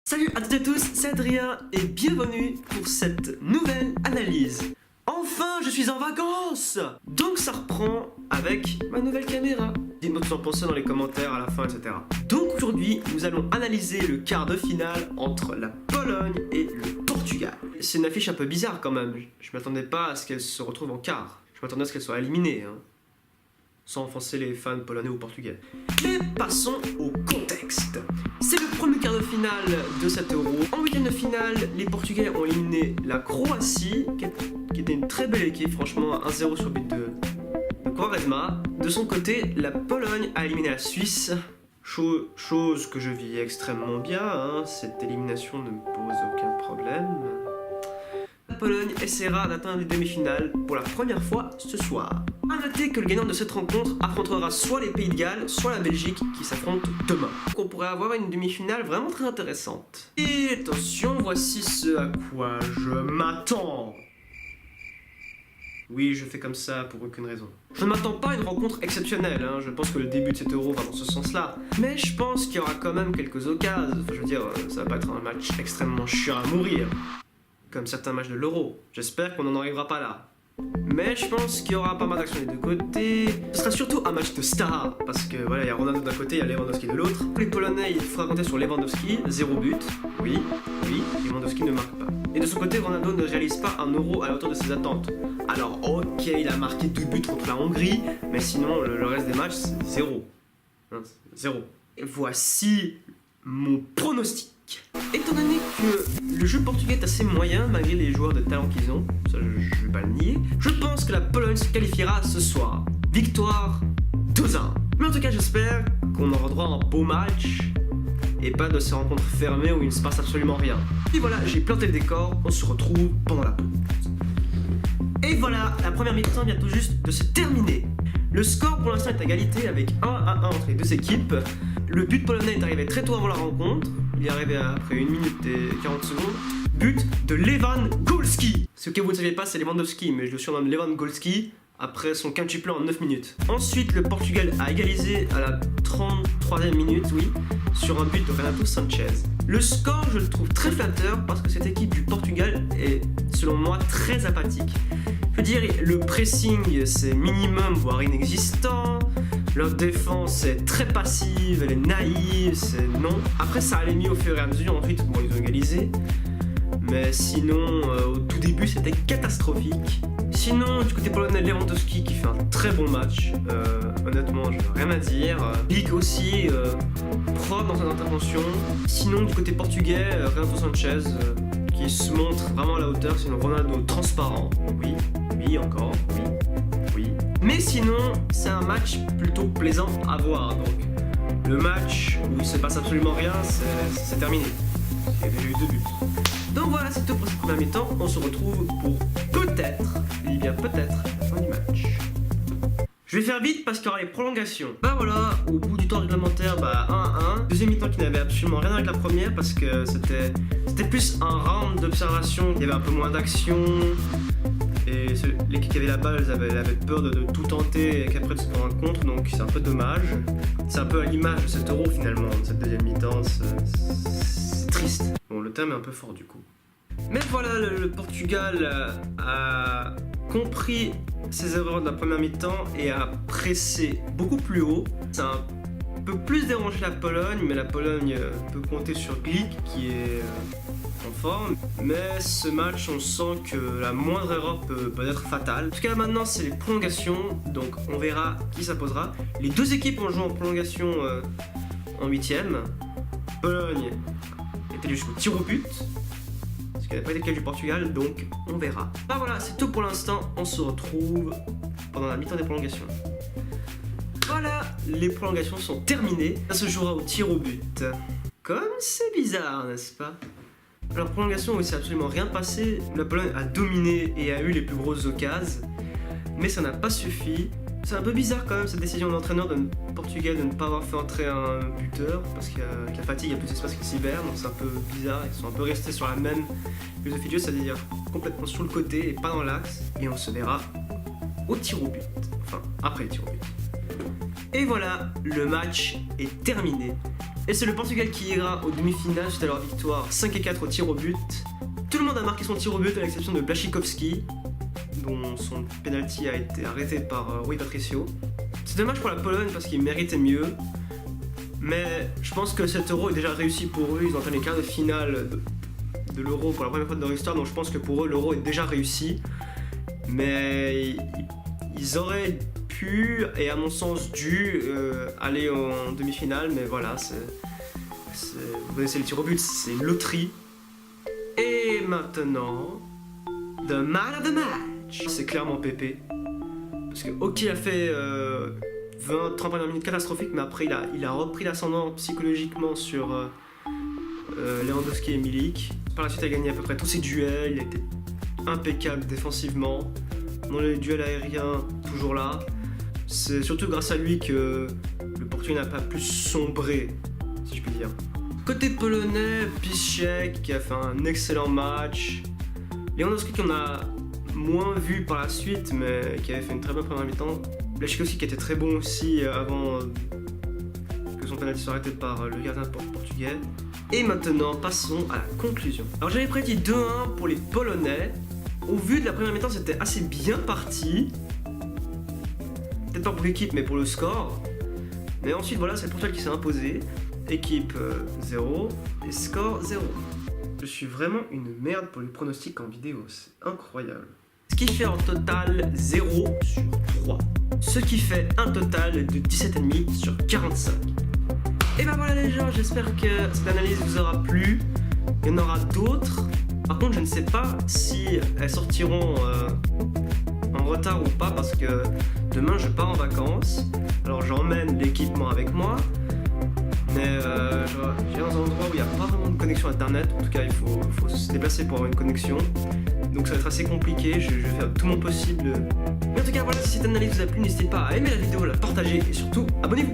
Salut à toutes et à tous, c'est Adrien et bienvenue pour cette nouvelle analyse. Enfin, je suis en vacances! Donc ça reprend avec ma nouvelle caméra. Dites-moi ce que vous en pensez dans les commentaires à la fin, etc. Donc aujourd'hui, nous allons analyser le quart de finale entre la Pologne et le Portugal. C'est une affiche un peu bizarre quand même. Je m'attendais pas à ce qu'elle se retrouve en quart. Je m'attendais à ce qu'elle soit éliminée, hein. Sans offenser les fans polonais ou portugais. Mais passons au contexte. C'est le premier quart de finale de cet Euro. En huitième de finale, les Portugais ont éliminé la Croatie, qui était une très belle équipe, franchement, 1-0 sur but de Quaresma. De son côté, la Pologne a éliminé la Suisse, chose que je vis extrêmement bien, hein. Cette élimination ne me pose aucun problème. La Pologne essaiera d'atteindre les demi-finales pour la première fois ce soir. A noter que le gagnant de cette rencontre affrontera soit les Pays de Galles, soit la Belgique qui s'affrontent demain. Donc on pourrait avoir une demi-finale vraiment très intéressante. Et attention, voici ce à quoi je m'attends. Oui, je fais comme ça pour aucune raison. Je ne m'attends pas à une rencontre exceptionnelle, hein. Je pense que le début de cet Euro va dans ce sens-là. Mais je pense qu'il y aura quand même quelques occasions. Enfin, je veux dire, ça va pas être un match extrêmement chiant à mourir. Comme certains matchs de l'Euro. J'espère qu'on n'en arrivera pas là. Mais je pense qu'il y aura pas mal d'actions des deux côtés. Ce sera surtout un match de stars. Parce que voilà, il y a Ronaldo d'un côté, il y a Lewandowski de l'autre. Les Polonais, il faudra compter sur Lewandowski. 0 but. Oui, Lewandowski ne marque pas. Et de son côté, Ronaldo ne réalise pas un Euro à la hauteur de ses attentes. Alors ok, il a marqué 2 buts contre la Hongrie. Mais sinon, le reste des matchs, c'est 0. Hein, 0. Et voici mon pronostic. Étant donné que le jeu portugais est assez moyen malgré les joueurs de talent qu'ils ont, ça je vais pas le nier, je pense que la Pologne se qualifiera ce soir. Victoire 2-1. Mais en tout cas j'espère qu'on aura droit à un beau match et pas de ces rencontres fermées où il ne se passe absolument rien. Et voilà, j'ai planté le décor, on se retrouve pendant la pause. Et voilà, la première mi-temps vient tout juste de se terminer. Le score pour l'instant est à égalité avec 1-1 entre les deux équipes. Le but polonais est arrivé très tôt avant la rencontre. Il est arrivé après 1 minute et 40 secondes. But de Lewandowski. Ce que vous ne saviez pas, c'est Lewandowski, mais je le surnomme Lewandowski après son quintuple en 9 minutes. Ensuite, le Portugal a égalisé à la 33e minute, oui, sur un but de Renato Sanchez. Le score, je le trouve très flatteur parce que cette équipe du Portugal est, selon moi, très apathique. Je veux dire, le pressing, c'est minimum, voire inexistant. Leur défense est très passive, elle est naïve, c'est non. Après, ça allait mieux au fur et à mesure. Ensuite, bon, ils ont égalisé. Mais sinon, au tout début, c'était catastrophique. Sinon, du côté polonais, Lewandowski qui fait un très bon match. Honnêtement, je n'ai rien à dire. Ligue aussi, propre dans son intervention. Sinon, du côté portugais, Renato Sanchez qui se montre vraiment à la hauteur. C'est un Ronaldo transparent. Oui, encore, oui. Mais sinon, c'est un match plutôt plaisant à voir. Donc, le match où il se passe absolument rien, c'est terminé. Il y a déjà eu 2 buts. Donc voilà, c'est tout pour cette première mi-temps. On se retrouve pour peut-être la fin du match. Je vais faire vite parce qu'il y aura les prolongations. Bah voilà, au bout du temps réglementaire, 1-1. Deuxième mi-temps qui n'avait absolument rien avec la première parce que c'était plus un round d'observation. Il y avait un peu moins d'action. Et l'équipe qui avait la balle, elle avait peur de tout tenter et qu'après de se prendre un contre, donc c'est un peu dommage. C'est un peu à l'image de cet Euro finalement, de cette deuxième mi-temps, c'est triste. Bon, le terme est un peu fort du coup. Mais voilà, le Portugal a compris ses erreurs de la première mi-temps et a pressé beaucoup plus haut. Ça a un peu plus dérangé la Pologne, mais la Pologne peut compter sur Glick qui est en forme. Mais ce match, on sent que la moindre erreur peut être fatale. En tout cas, maintenant, c'est les prolongations, donc on verra qui s'imposera. Les deux équipes ont joué en prolongation en 8ème. Pologne est allée jusqu'au tir au but, ce qui n'a pas été le cas du Portugal, donc on verra. Bah voilà, c'est tout pour l'instant. On se retrouve pendant la mi-temps des prolongations. Voilà, les prolongations sont terminées. Ça se jouera au tir au but. Comme c'est bizarre, n'est-ce pas? Alors, prolongation où il s'est absolument rien passé. La Pologne a dominé et a eu les plus grosses occasions. Mais ça n'a pas suffi. C'est un peu bizarre quand même cette décision de l'entraîneur portugais de ne pas avoir fait entrer un buteur. Parce qu'avec la fatigue, il y a plus d'espace que l'hiver. Donc c'est un peu bizarre. Ils sont un peu restés sur la même philosophie de jeu, c'est-à-dire complètement sur le côté et pas dans l'axe. Et on se verra au tir au but. Enfin, après le tir au but. Et voilà, le match est terminé. Et c'est le Portugal qui ira aux demi-finales suite à leur victoire 5-4 au tir au but. Tout le monde a marqué son tir au but à l'exception de Błaszczykowski, dont son penalty a été arrêté par Rui Patricio. C'est dommage pour la Pologne parce qu'ils méritaient mieux. Mais je pense que cet euro est déjà réussi pour eux. Ils ont atteint les quarts de finale de l'euro pour la première fois de leur histoire. Donc je pense que pour eux l'euro est déjà réussi. Mais ils auraient pu, et à mon sens dû, aller en demi-finale. Mais voilà, vous connaissez le tir au but, c'est une loterie. Et maintenant, the man of the match, c'est clairement Pépé. Parce que ok, il a fait 20-30 premières minutes catastrophiques, mais après il a repris l'ascendant psychologiquement sur Lewandowski et Milik. Par la suite, il a gagné à peu près tous ses duels, il était impeccable défensivement. Dans les duels aériens, toujours là. C'est surtout grâce à lui que le Portugal n'a pas plus sombré, si je puis dire. Côté polonais, Piszczek qui a fait un excellent match. Lewandowski qu'on a moins vu par la suite, mais qui avait fait une très bonne première mi-temps. Błaszczykowski qui était très bon aussi avant que son penalty soit arrêté par le gardien portugais. Et maintenant, passons à la conclusion. Alors j'avais prédit 2-1 pour les Polonais. Au vu de la première mi-temps, c'était assez bien parti. Peut-être pas pour l'équipe, mais pour le score. Mais ensuite, voilà, c'est le Portugal qui s'est imposé. Équipe 0 et score 0. Je suis vraiment une merde pour les pronostics en vidéo, c'est incroyable. Ce qui fait en total 0 sur 3. Ce qui fait un total de 17,5 sur 45. Et ben voilà les gens, j'espère que cette analyse vous aura plu. Il y en aura d'autres. Par contre, je ne sais pas si elles sortiront en retard ou pas parce que demain je pars en vacances. Alors j'emmène l'équipement avec moi. Mais j'ai un endroit où il n'y a pas vraiment de connexion internet. En tout cas, il faut se déplacer pour avoir une connexion. Donc ça va être assez compliqué, je vais faire tout mon possible. Mais en tout cas, voilà, si cette analyse vous a plu, n'hésitez pas à aimer la vidéo, à la partager et surtout, abonnez-vous.